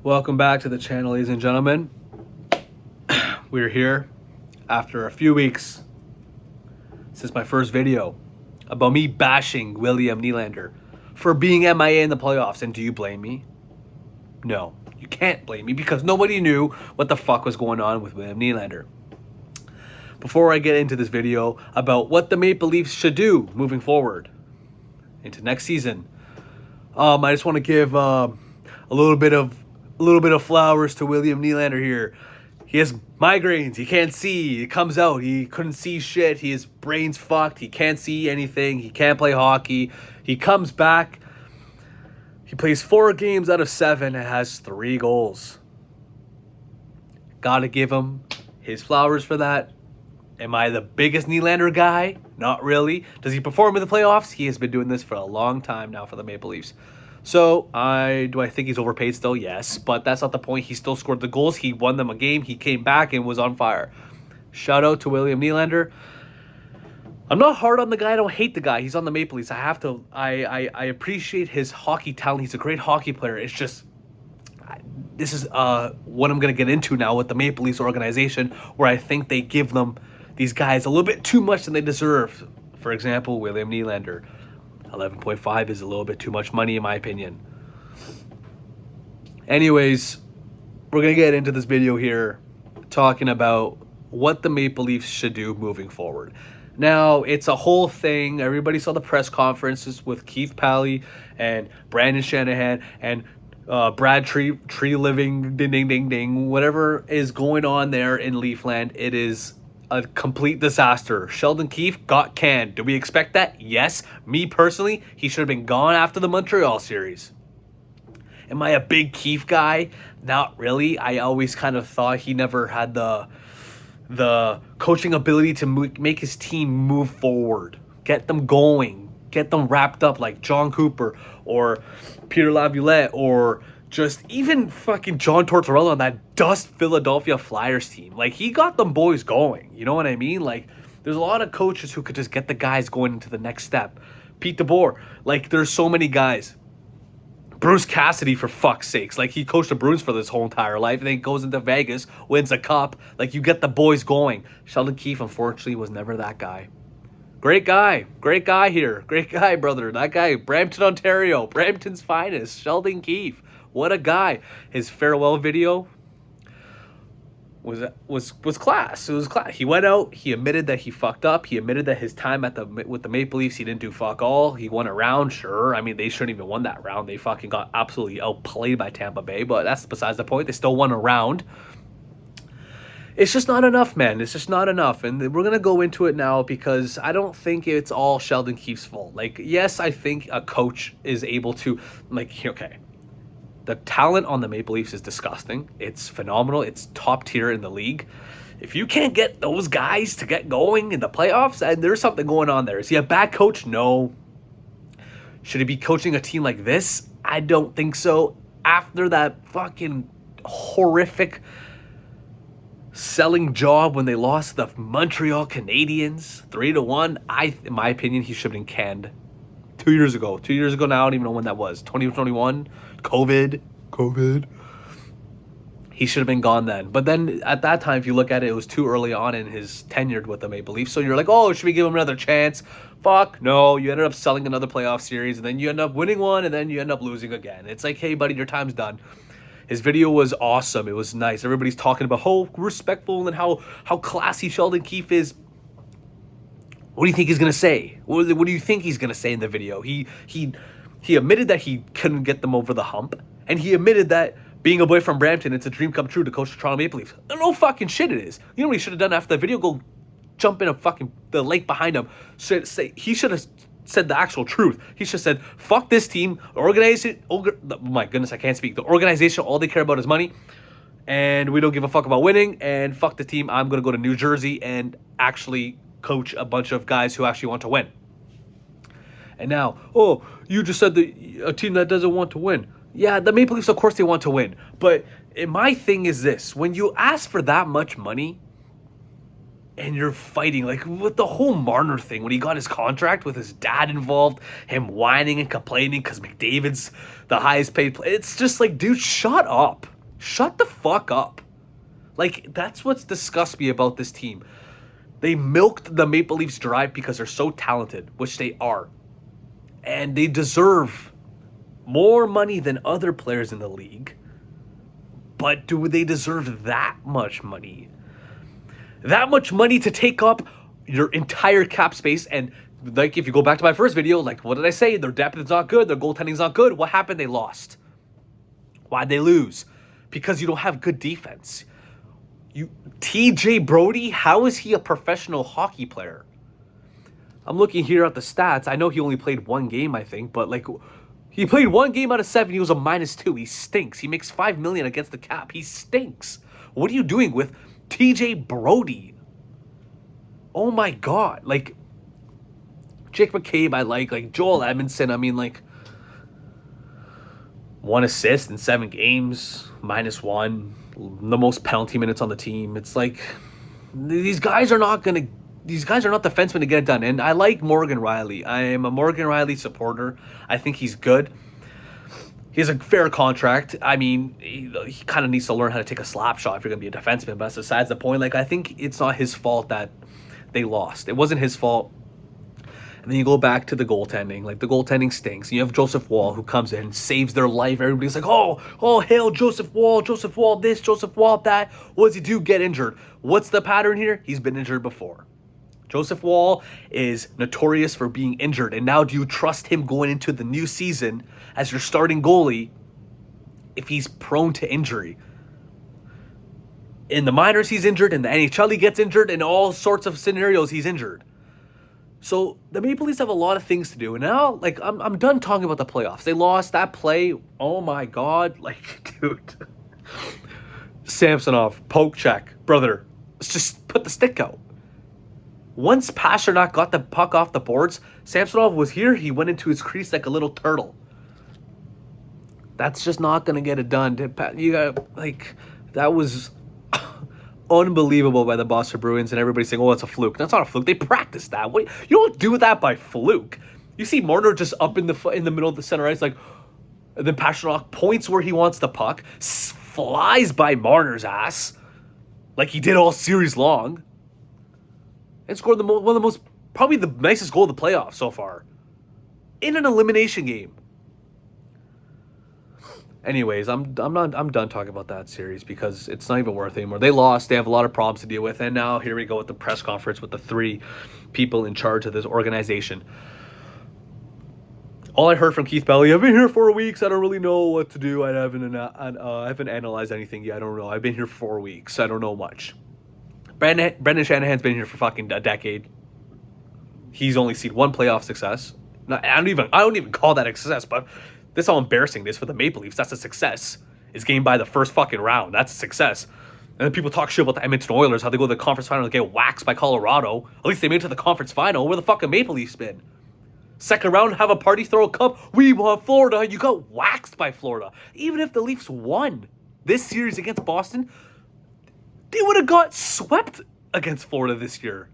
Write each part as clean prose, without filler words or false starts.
Welcome back to the channel, ladies and gentlemen. We're here after a few weeks since my first video about me bashing William Nylander for being MIA in the playoffs. And do you blame me? No, you can't blame me because nobody knew what the fuck was going on with William Nylander. Before I get into this video about what the Maple Leafs should do moving forward into next season, I just want to give a little bit of flowers to William Nylander here. He has migraines. He can't see. It comes out. He couldn't see shit. His brain's fucked. He can't see anything. He can't play hockey. He comes back. He plays 4 games out of 7 and has 3 goals. Gotta give him his flowers for that. Am I the biggest Nylander guy? Not really. Does he perform in the playoffs? He has been doing this for a long time now for the Maple Leafs. So, do I think he's overpaid still? Yes, but that's not the point. He still scored the goals. He won them a game. He came back and was on fire. Shout out to William Nylander. I'm not hard on the guy. I don't hate the guy. He's on the Maple Leafs. I appreciate his hockey talent. He's a great hockey player. It's just, this is what I'm going to get into now with the Maple Leafs organization, where I think they give these guys a little bit too much than they deserve. For example, William Nylander. 11.5 is a little bit too much money in my opinion. Anyways, we're going to get into this video here talking about what the Maple Leafs should do moving forward. Now, it's a whole thing. Everybody saw the press conferences with Keith Pally and Brandon Shanahan and Brad Tree Living, ding, ding, ding, ding. Whatever is going on there in Leafland, it is a complete disaster. Sheldon Keefe got canned. Do we expect that? Yes. Me personally, he should have been gone after the Montreal series. Am I a big Keefe guy? Not really. I always kind of thought he never had the coaching ability to make his team move forward, get them going, get them wrapped up like John Cooper or Peter Laviolette or just even fucking John Tortorella on that dust Philadelphia Flyers team. Like, he got them boys going. You know what I mean? Like, there's a lot of coaches who could just get the guys going into the next step. Pete DeBoer. Like, there's so many guys. Bruce Cassidy, for fuck's sakes. Like, he coached the Bruins for this whole entire life. And then he goes into Vegas, wins a cup. Like, you get the boys going. Sheldon Keefe, unfortunately, was never that guy. Great guy. Great guy here. Great guy, brother. That guy, Brampton, Ontario. Brampton's finest. Sheldon Keefe. What a guy. His farewell video was class. It was class. He went out. He admitted that he fucked up. He admitted that his time with the Maple Leafs, he didn't do fuck all. He won a round, sure. I mean, they shouldn't even won that round. They fucking got absolutely outplayed by Tampa Bay, but that's besides the point. They still won a round. It's just not enough, man. It's just not enough. And we're going to go into it now because I don't think it's all Sheldon Keefe's fault. Like, yes, I think a coach is able to, like, okay, the talent on the Maple Leafs is disgusting. It's phenomenal. It's top tier in the league. If you can't get those guys to get going in the playoffs, and there's something going on there. Is he a bad coach? No. Should he be coaching a team like this? I don't think so. After that fucking horrific selling job when they lost the Montreal Canadiens 3-1, in my opinion, he should have been canned 2 years ago. 2 years ago now, I don't even know when that was. 2021, COVID. He should have been gone then. But then at that time, if you look at it, it was too early on in his tenure with the Maple Leafs. So you're like, oh, should we give him another chance? Fuck, no. You ended up selling another playoff series, and then you end up winning one, and then you end up losing again. It's like, hey, buddy, your time's done. His video was awesome. It was nice. Everybody's talking about how respectful and how classy Sheldon Keefe is. What do you think he's going to say? What do you think he's going to say in the video? He admitted that he couldn't get them over the hump. And he admitted that being a boy from Brampton, it's a dream come true to coach the Toronto Maple Leafs. No fucking shit it is. You know what he should have done after the video? Go jump in the lake behind him. He should have said the actual truth. He should have said, fuck this team. Organization, oh my goodness, I can't speak. The organization, all they care about is money. And we don't give a fuck about winning. And fuck the team. I'm going to go to New Jersey and actually coach a bunch of guys who actually want to win. And now, oh, you just said a team that doesn't want to win. Yeah, the Maple Leafs, of course they want to win. But my thing is this. When you ask for that much money, and you're fighting, like with the whole Marner thing when he got his contract with his dad involved, him whining and complaining because McDavid's the highest paid player. It's just like, dude, shut up. Shut the fuck up. Like, that's what's disgusts me about this team. They milked the Maple Leafs dry because they're so talented, which they are. And they deserve more money than other players in the league. But do they deserve that much money? That much money to take up your entire cap space. And like, if you go back to my first video, like, what did I say? Their depth is not good. Their goaltending is not good. What happened? They lost. Why'd they lose? Because you don't have good defense. TJ Brody, how is he a professional hockey player? I'm looking here at the stats. I know he only played one game, I think, but like, he played one game out of 7. He was a -2. He stinks. He makes $5 million against the cap. He stinks. What are you doing with TJ Brody? Oh my God. Like, Jake McCabe, I like Joel Edmondson. I mean, like, 1 assist in 7 games, -1, the most penalty minutes on the team. It's like, these guys are not defensemen to get it done. And I like Morgan Riley. I am a Morgan Riley supporter. I think he's good. He has a fair contract. I mean, he kind of needs to learn how to take a slap shot if you're going to be a defenseman. But that's besides the point. Like, I think it's not his fault that they lost. It wasn't his fault. And then you go back to the goaltending. Like, the goaltending stinks. You have Joseph Woll, who comes in and saves their life. Everybody's like, oh, hail Joseph Woll this, Joseph Woll that. What does he do? Get injured. What's the pattern here? He's been injured before. Joseph Woll is notorious for being injured. And now do you trust him going into the new season as your starting goalie if he's prone to injury? In the minors, he's injured. In the NHL, he gets injured. In all sorts of scenarios, he's injured. So the Maple Leafs have a lot of things to do. And now, like, I'm done talking about the playoffs. They lost that play. Oh, my God. Like, dude. Samsonov, poke check. Brother, let's just put the stick out. Once Pasternak got the puck off the boards, Samsonov was here. He went into his crease like a little turtle. That's just not going to get it done. You got, like, that was unbelievable by the Boston Bruins, and everybody's saying, oh, it's a fluke. That's not a fluke. They practiced that. You don't do that by fluke. You see Marner just up in the middle of the center ice, like, and then Pasternak points where he wants the puck, flies by Marner's ass, like he did all series long, and scored one of the most, probably the nicest goal of the playoffs so far, in an elimination game. Anyways, I'm done talking about that series because it's not even worth it anymore. They lost. They have a lot of problems to deal with. And now here we go with the press conference with the 3 people in charge of this organization. All I heard from Keith Belly, I've been here 4 weeks. I don't really know what to do. I haven't analyzed anything yet. I don't know. I've been here 4 weeks. I don't know much. Brendan Shanahan's been here for fucking a decade. He's only seen 1 playoff success. I don't even call that a success, but this is how embarrassing it is for the Maple Leafs. That's a success. Is game by the first fucking round. That's a success. And then people talk shit about the Edmonton Oilers, how they go to the conference final and get waxed by Colorado. At least they made it to the conference final. Where the fucking Maple Leafs been? Second round, have a party, throw a cup. We want Florida. You got waxed by Florida. Even if the Leafs won this series against Boston, they would have got swept against Florida this year.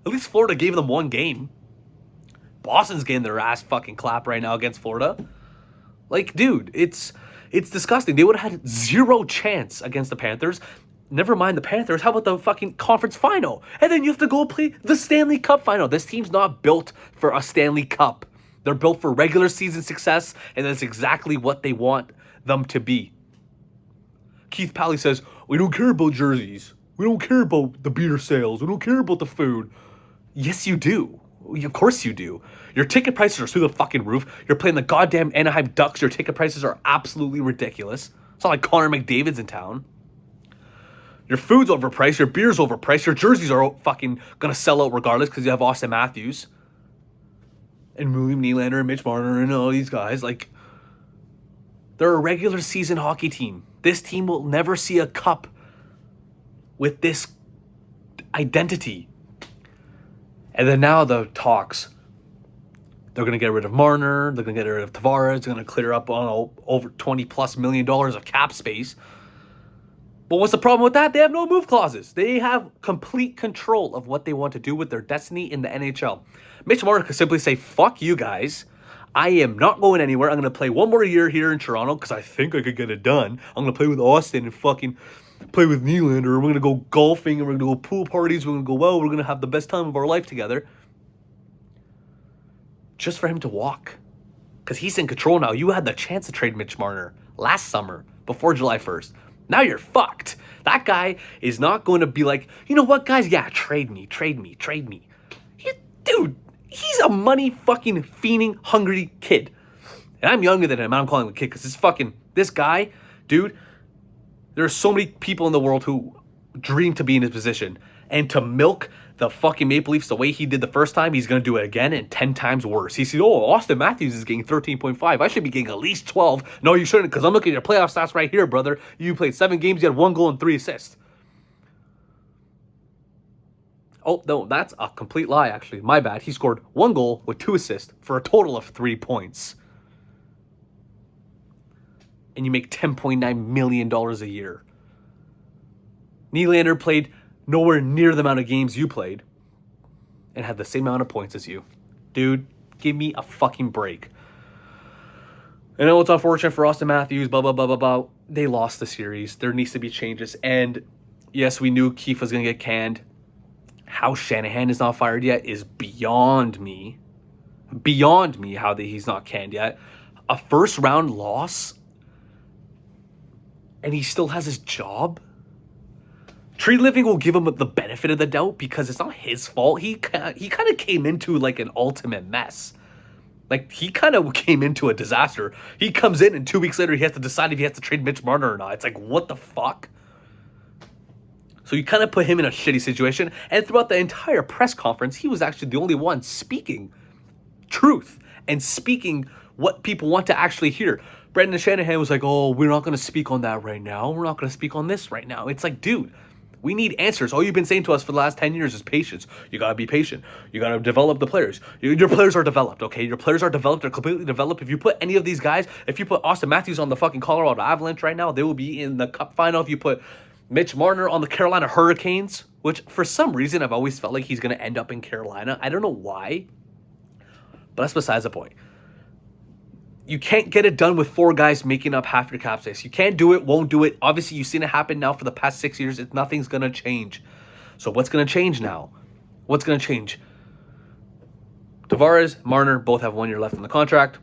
At least Florida gave them 1 game. Boston's getting their ass fucking clapped right now against Florida. Like, dude, it's disgusting. They would have had 0 chance against the Panthers. Never mind the Panthers. How about the fucking conference final? And then you have to go play the Stanley Cup final. This team's not built for a Stanley Cup. They're built for regular season success, and that's exactly what they want them to be. Keith Pally says, we don't care about jerseys. We don't care about the beer sales. We don't care about the food. Yes, you do. Of course you do. Your ticket prices are through the fucking roof. You're playing the goddamn Anaheim Ducks. Your ticket prices are absolutely ridiculous. It's not like Connor McDavid's in town. Your food's overpriced. Your beer's overpriced. Your jerseys are fucking gonna sell out regardless because you have Austin Matthews and William Nylander and Mitch Marner and all these guys. Like, they're a regular season hockey team. This team will never see a cup with this identity. And then now the talks. They're going to get rid of Marner. They're going to get rid of Tavares. They're going to clear up on over $20+ million of cap space. But what's the problem with that? They have no move clauses. They have complete control of what they want to do with their destiny in the NHL. Mitch Marner could simply say, fuck you guys. I am not going anywhere. I'm going to play one more year here in Toronto because I think I could get it done. I'm going to play with Austin and fucking play with Nylander. We're going to go golfing and we're going to go pool parties. We're going to go, well, we're going to have the best time of our life together. Just for him to walk. Because he's in control now. You had the chance to trade Mitch Marner last summer before July 1st. Now you're fucked. That guy is not going to be like, you know what, guys? Yeah, trade me. Dude, he's a money fucking fiending, hungry kid. And I'm younger than him. I don't call him a kid because this guy, dude, there are so many people in the world who dream to be in his position. And to milk the fucking Maple Leafs the way he did the first time, he's going to do it again and 10 times worse. He said, oh, Austin Matthews is getting 13.5. I should be getting at least 12. No, you shouldn't, because I'm looking at your playoff stats right here, brother. You played 7 games, you had 1 goal and 3 assists. Oh, no, that's a complete lie, actually. My bad. He scored 1 goal with 2 assists for a total of 3 points. And you make $10.9 million a year. Nylander played nowhere near the amount of games you played and had the same amount of points as you. Dude, give me a fucking break. I know it's unfortunate for Austin Matthews, blah, blah, blah, blah, blah. They lost the series. There needs to be changes. And yes, we knew Keefe was going to get canned. How Shanahan is not fired yet is beyond me. Beyond me how he's not canned yet. A first-round loss and he still has his job? Tree Living will give him the benefit of the doubt because it's not his fault. He kind of came into like an ultimate mess. Like, he kind of came into a disaster. He comes in and 2 weeks later he has to decide if he has to trade Mitch Marner or not. It's like, what the fuck? So you kind of put him in a shitty situation. And throughout the entire press conference, he was actually the only one speaking truth and speaking what people want to actually hear. Brendan Shanahan was like, oh, we're not going to speak on that right now. We're not going to speak on this right now. It's like, dude, we need answers. All you've been saying to us for the last 10 years is patience. You got to be patient. You got to develop the players. Your players are developed, okay? Your players are developed. They're completely developed. If you put any of these guys, if you put Austin Matthews on the fucking Colorado Avalanche right now, they will be in the Cup final. If you put Mitch Marner on the Carolina Hurricanes, which for some reason I've always felt like he's going to end up in Carolina. I don't know why, but that's besides the point. You can't get it done with 4 guys making up half your cap space. You can't do it, won't do it. Obviously, you've seen it happen now for the past 6 years. Nothing's going to change. So what's going to change now? What's going to change? Tavares, Marner both have 1 year left in the contract.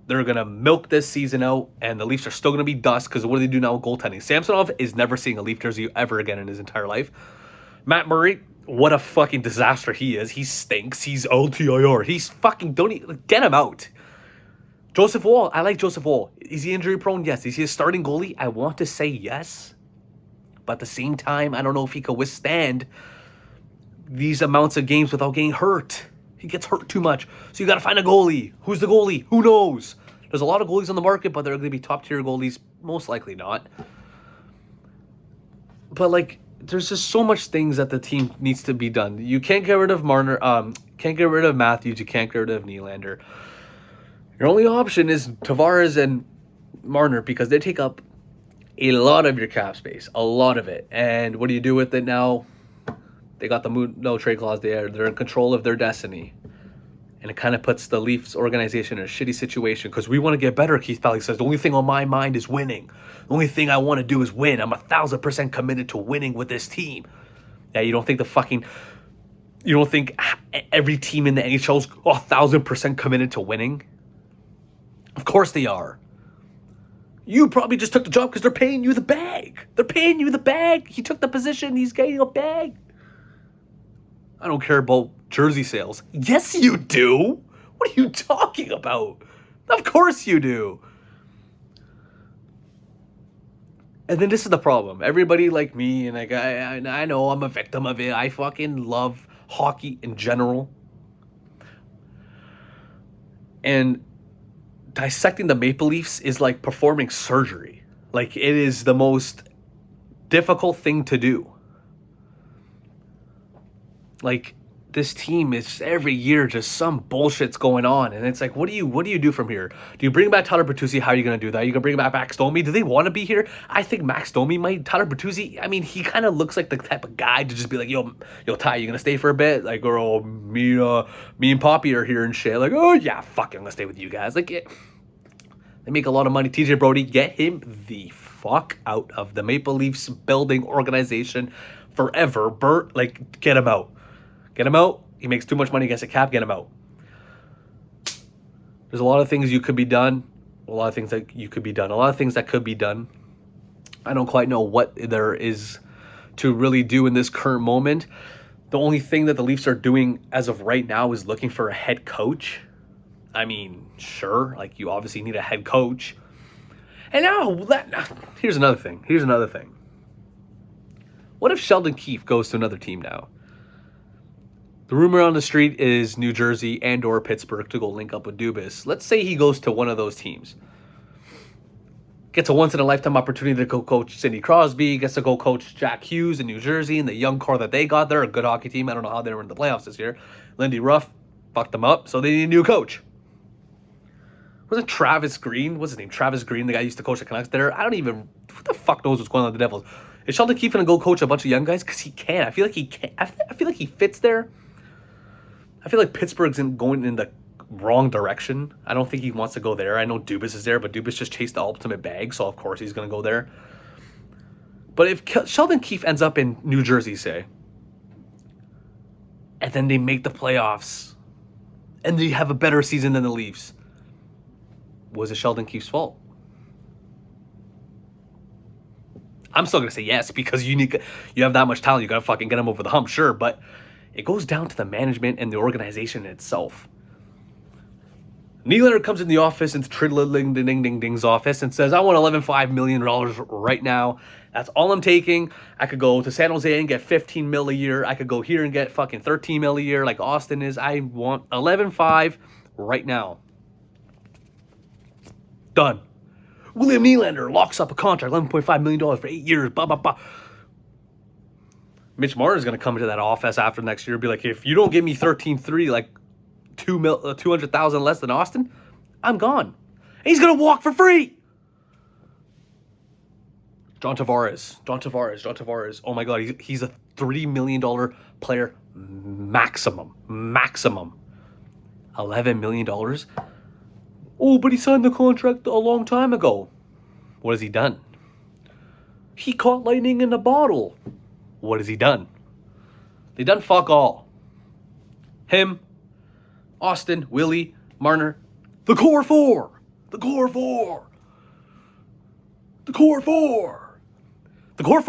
They're going to milk this season out, and the Leafs are still going to be dust because what do they do now with goaltending? Samsonov is never seeing a Leaf jersey ever again in his entire life. Matt Murray, what a fucking disaster he is. He stinks. He's LTIR. He's fucking, get him out. Joseph Woll, I like Joseph Woll. Is he injury prone? Yes. Is he a starting goalie? I want to say yes. But at the same time, I don't know if he could withstand these amounts of games without getting hurt. He gets hurt too much. So you got to find a goalie. Who's the goalie? Who knows? There's a lot of goalies on the market, but they're going to be top tier goalies. Most likely not. But like, there's just so much things that the team needs to be done. You can't get rid of Marner. Can't get rid of Matthews. You can't get rid of Nylander. Your only option is Tavares and Marner because they take up a lot of your cap space, a lot of it. And what do you do with it now? They got the no trade clause there. They're in control of their destiny. And it kind of puts the Leafs organization in a shitty situation because we want to get better, Keith Pally says. The only thing on my mind is winning. The only thing I want to do is win. I'm 1,000% committed to winning with this team. Yeah, you don't think every team in the NHL is 1,000% committed to winning? Of course they are. You probably just took the job because they're paying you the bag. They're paying you the bag. He took the position. He's getting a bag. I don't care about jersey sales. Yes, you do. What are you talking about? Of course you do. And then this is the problem. Everybody like me, and like I know I'm a victim of it. I fucking love hockey in general. And dissecting the Maple Leafs is like performing surgery. Like, it is the most difficult thing to do. Like, this team is just every year just some bullshit's going on, and it's like, what do you do from here? Do you bring back Tyler Bertuzzi? How are you gonna do that? Are you gonna bring back Max Domi? Do they want to be here? I think Max Domi might. Tyler Bertuzzi, I mean, he kind of looks like the type of guy to just be like, yo, Ty, you gonna stay for a bit? Like, or oh, me and Poppy are here and shit. Like, oh yeah, fuck it, I'm gonna stay with you guys. Like, they make a lot of money. TJ Brody, get him the fuck out of the Maple Leafs building organization forever. Bert, like, get him out. Get him out. He makes too much money against the cap. Get him out. There's a lot of things you could be done. A lot of things that you could be done. A lot of things that could be done. I don't quite know what there is to really do in this current moment. The only thing that the Leafs are doing as of right now is looking for a head coach. I mean, sure, like, you obviously need a head coach. And here's another thing. What if Sheldon Keefe goes to another team now? The rumor on the street is New Jersey and or Pittsburgh to go link up with Dubas. Let's say he goes to one of those teams. Gets a once-in-a-lifetime opportunity to go coach Sidney Crosby. Gets to go coach Jack Hughes in New Jersey and the young core that they got. They're a good hockey team. I don't know how they were in the playoffs this year. Lindy Ruff fucked them up, so they need a new coach. Wasn't Travis Green? What's his name? Travis Green, the guy who used to coach the Canucks there. I don't even... Who the fuck knows what's going on with the Devils? Is Sheldon Keefe going to go coach a bunch of young guys? Because he can. I feel like he can. I feel like he fits there. I feel like Pittsburgh's going in the wrong direction. I don't think he wants to go there. I know Dubas is there, but Dubas just chased the ultimate bag, so of course he's going to go there. But if Sheldon Keefe ends up in New Jersey, say, and then they make the playoffs, and they have a better season than the Leafs, was it Sheldon Keefe's fault? I'm still going to say yes, because you have that much talent. You got to fucking get him over the hump, sure, but it goes down to the management and the organization itself. Nylander comes in the office, into Ding-Ding-Ding's office, and says, I want $11.5 million right now. That's all I'm taking. I could go to San Jose and get $15 million a year. I could go here and get fucking $13 million a year like Austin is. I want $11.5 right now. Done. William Nylander locks up a contract, $11.5 million for 8 years. Blah, blah, blah. Mitch Marner is going to come into that office after next year and be like, if you don't give me 13.3, like $200,000 less than Austin, I'm gone. And he's going to walk for free. John Tavares. Oh my God, he's a $3 million player maximum. $11 million. Oh, but he signed the contract a long time ago. What has he done? He caught lightning in a bottle. What has he done? They done fuck all. Him, Austin, Willie, Marner, the core four. The core four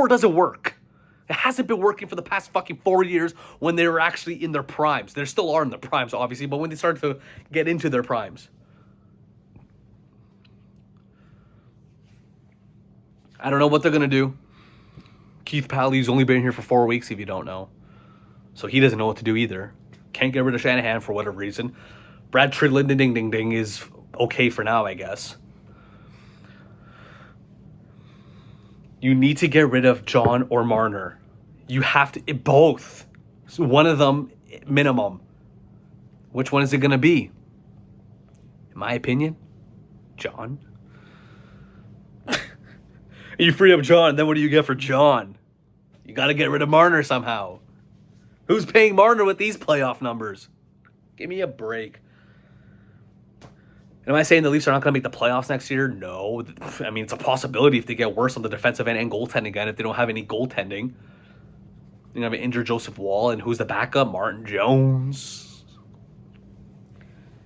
doesn't work. It hasn't been working for the past fucking 4 years when they were actually in their primes. They still are in their primes, obviously, but when they started to get into their primes. I don't know what they're going to do. Keith Palley's only been here for 4 weeks, if you don't know. So he doesn't know what to do either. Can't get rid of Shanahan for whatever reason. Brad Ding is okay for now, I guess. You need to get rid of John or Marner. You have to... both. One of them, minimum. Which one is it going to be? In my opinion, John. You free up John, then what do you get for John? You got to get rid of Marner somehow. Who's paying Marner with these playoff numbers? Give me a break. Am I saying the Leafs are not going to make the playoffs next year? No. I mean, it's a possibility if they get worse on the defensive end and goaltending again, if they don't have any goaltending. You have an injured Joseph Wall, and who's the backup? Martin Jones.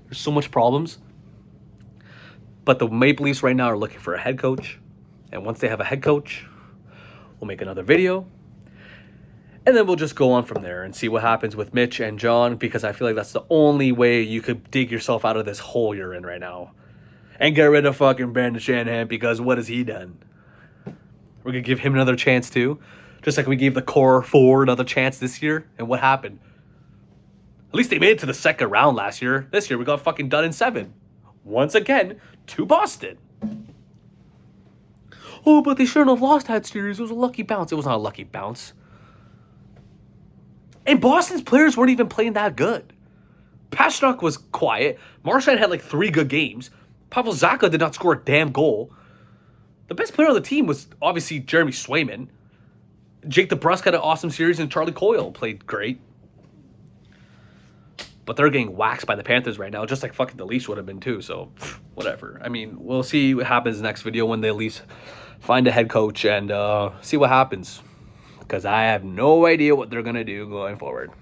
There's so much problems. But the Maple Leafs right now are looking for a head coach. And once they have a head coach, we'll make another video. And then we'll just go on from there and see what happens with Mitch and John, because I feel like that's the only way you could dig yourself out of this hole you're in right now. And get rid of fucking Brandon Shanahan, because what has he done? We're going to give him another chance too. Just like we gave the core four another chance this year. And what happened? At least they made it to the second round last year. This year we got fucking done in 7. Once again, to Boston. Oh, but they shouldn't have lost that series. It was a lucky bounce. It was not a lucky bounce. And Boston's players weren't even playing that good. Pastrnak was quiet. Marchand had like 3 good games. Pavel Zacha did not score a damn goal. The best player on the team was obviously Jeremy Swayman. Jake DeBrusk had an awesome series, and Charlie Coyle played great. But they're getting waxed by the Panthers right now, just like fucking the Leafs would have been too. So, whatever. I mean, we'll see what happens next video when the Leafs find a head coach and see what happens. Because I have no idea what they're going to do going forward.